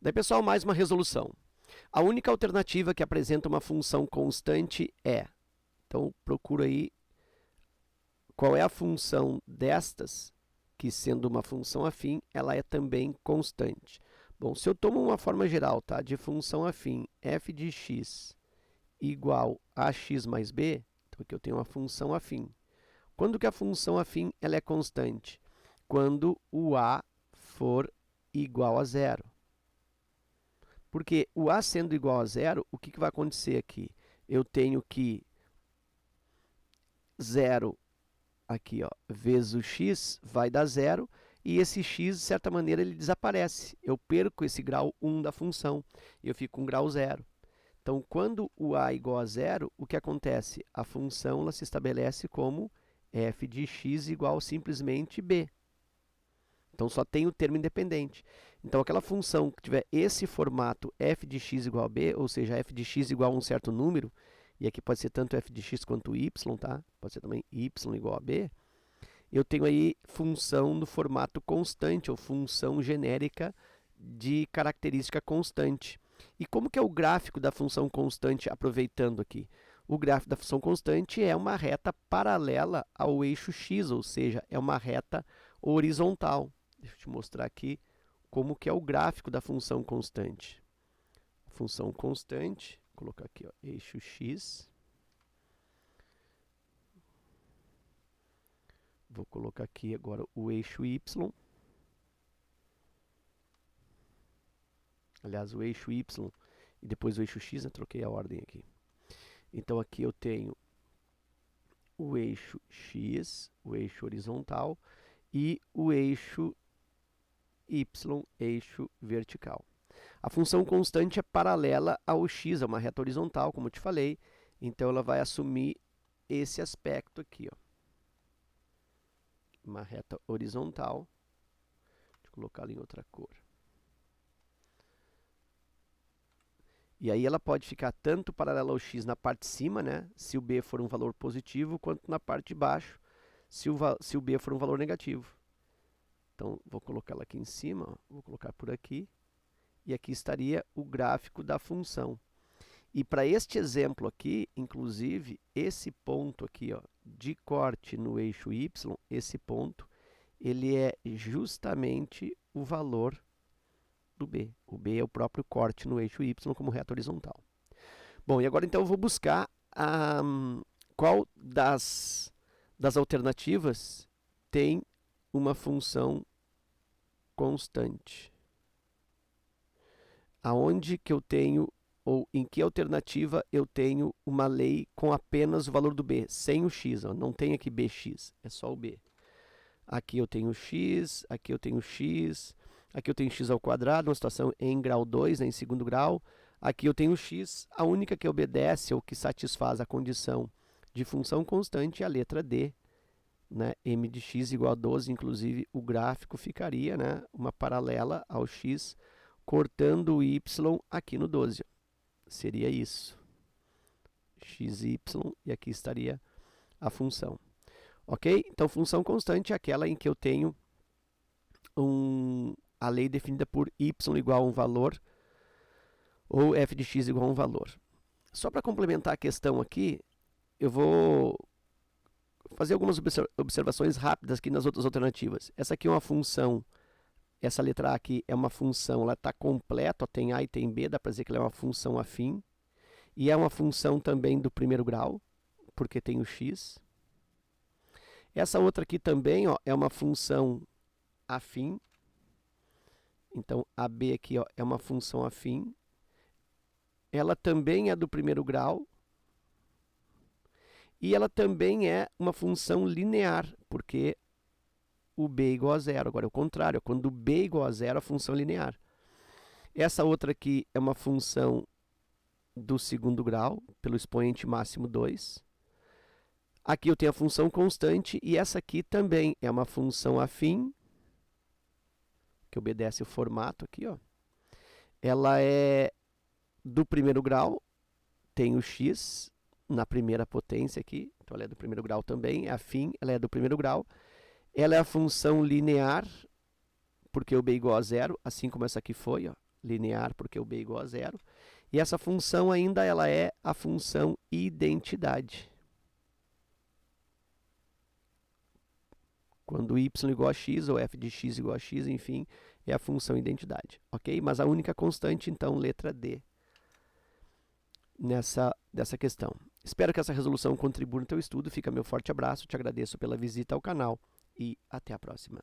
Daí, pessoal, mais uma resolução. A única alternativa que apresenta uma função constante é... Então, procura aí qual é a função destas, que sendo uma função afim, ela é também constante. Bom, se eu tomo uma forma geral, tá, de função afim f de x igual a x mais b, então aqui eu tenho uma função afim. Quando que a função afim ela é constante? Quando o a for igual a zero. Porque o a sendo igual a zero, o que vai acontecer aqui? Eu tenho que 0 aqui, ó, vezes o x vai dar zero, e esse x, de certa maneira, ele desaparece. Eu perco esse grau 1 da função, e eu fico com grau 0. Então, quando o a é igual a zero, o que acontece? A função ela se estabelece como f de x igual simplesmente b. Então, só tem o termo independente. Então, aquela função que tiver esse formato f de x igual a b, ou seja, f de x igual a um certo número, e aqui pode ser tanto f de x quanto y, tá? Pode ser também y igual a b. Eu tenho aí função no formato constante, ou função genérica de característica constante. E como que é o gráfico da função constante, aproveitando aqui? O gráfico da função constante é uma reta paralela ao eixo x, ou seja, é uma reta horizontal. Deixa eu te mostrar aqui como que é o gráfico da função constante. Função constante, vou colocar aqui, ó, eixo x. Vou colocar aqui agora o eixo y. Aliás, o eixo y e depois o eixo x, né? Troquei a ordem aqui. Então, aqui eu tenho o eixo x, o eixo horizontal, e o eixo y, eixo vertical. A função constante é paralela ao x, é uma reta horizontal, como eu te falei. Então, ela vai assumir esse aspecto aqui, ó. Uma reta horizontal. Deixa eu colocá-la em outra cor. E aí ela pode ficar tanto paralela ao x na parte de cima, né, se o b for um valor positivo, quanto na parte de baixo, se o b for um valor negativo. Então, vou colocá-la aqui em cima, ó, vou colocar por aqui, e aqui estaria o gráfico da função. E para este exemplo aqui, inclusive, esse ponto aqui, ó, de corte no eixo y, esse ponto, ele é justamente o valor do b. O b é o próprio corte no eixo y como reta horizontal. Bom, e agora então eu vou buscar qual das alternativas tem uma função constante. Aonde que eu tenho, ou em que alternativa eu tenho uma lei com apenas o valor do b, sem o x, ó, não tem aqui bx, é só o b. Aqui eu tenho x, aqui eu tenho x, aqui eu tenho x ao quadrado, uma situação em grau 2, né, em segundo grau. Aqui eu tenho x, a única que obedece ou que satisfaz a condição de função constante é a letra D, né, m de x igual a 12, inclusive o gráfico ficaria, né, uma paralela ao x, cortando o y aqui no 12. Seria isso. xy, e aqui estaria a função. Ok? Então, função constante é aquela em que eu tenho a lei definida por y igual a um valor, ou f de x igual a um valor. Só para complementar a questão aqui, eu vou fazer algumas observações rápidas aqui nas outras alternativas. Essa aqui é uma função, essa letra A aqui é uma função, ela está completa, ó, tem A e tem B, dá para dizer que ela é uma função afim. E é uma função também do primeiro grau, porque tem o x. Essa outra aqui também, ó, é uma função afim. Então, a b aqui, ó, é uma função afim. Ela também é do primeiro grau. E ela também é uma função linear, porque o b é igual a zero. Agora é o contrário, quando o b é igual a zero, a função é linear. Essa outra aqui é uma função do segundo grau, pelo expoente máximo 2. Aqui eu tenho a função constante, e essa aqui também é uma função afim, que obedece o formato aqui, ó. Ela é do primeiro grau, tem o x na primeira potência aqui, então ela é do primeiro grau também, é afim, ela é do primeiro grau. Ela é a função linear, porque o b é igual a zero, assim como essa aqui foi, ó. linear, porque o b é igual a zero. E essa função ainda ela é a função identidade. Quando y igual a x, ou f de x igual a x, enfim, é a função identidade, ok? Mas a única constante, então, letra D, dessa questão. Espero que essa resolução contribua no teu estudo. Fica meu forte abraço, te agradeço pela visita ao canal e até a próxima.